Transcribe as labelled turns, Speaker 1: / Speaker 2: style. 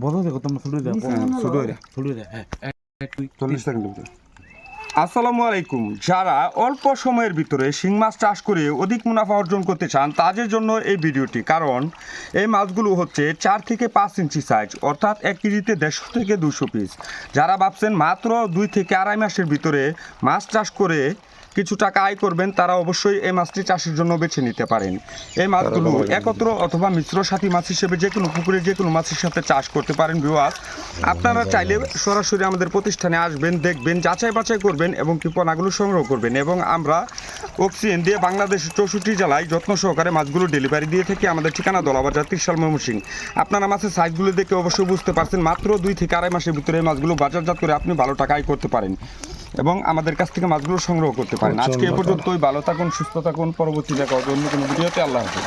Speaker 1: বড় দেখো তোমরা ছোট হ্যাঁ
Speaker 2: 40 সেকেন্ড। আসসালামু আলাইকুম। যারা অল্প সময়ের ভিতরে শিং মাছ চাষ করে অধিক মুনাফা অর্জন করতে চান তাদের জন্য এই ভিডিওটি, কারণ এই মাছগুলো হচ্ছে 4 থেকে 5 ইঞ্চি সাইজ, অর্থাৎ 1 কেজিতে 150 থেকে 200 পিস। যারা ভাবছেন মাত্র 2 থেকে আড়াই মাসের ভিতরে মাছ চাষ করে কিছু টাকা আয় করবেন, তারা অবশ্যই এই মাছটি চাষের জন্য বেছে নিতে পারেন। এই মাছগুলো একত্র অথবা মিশ্র সাথী মাছ হিসেবে যে কোনো পুকুরে যে কোনো মাছের সাথে চাষ করতে পারেন। ভিউয়ার্স, আপনারা চাইলে সরাসরি আমাদের প্রতিষ্ঠানে আসবেন, দেখবেন, যাচাই বাছাই করবেন এবং কি পোনাগুলো সংগ্রহ করবেন। এবং আমরা অক্সিজেন দিয়ে বাংলাদেশের 64 জেলায় যত্ন সহকারে মাছগুলো ডেলিভারি দিয়ে থাকি। আমাদের ঠিকানা দলাবাজার, ত্রিশাল, ময়মনসিংহ। আপনারা মাছের সাইজগুলো দেখে অবশ্যই বুঝতে পারছেন মাত্র 2 থেকে আড়াই মাসের ভিতরে এই মাছগুলো বাজারজাত করে আপনি ভালো টাকা আয় করতে পারেন এবং আমাদের কাছ থেকে মাছগুলো সংগ্রহ করতে পারেন। আজকে এ পর্যন্তই। ভালো থাকুন, সুস্থ থাকুন। পরবর্তী দেখা হবে অন্য কোনো ভিডিওতে। আল্লাহ হাফেজ।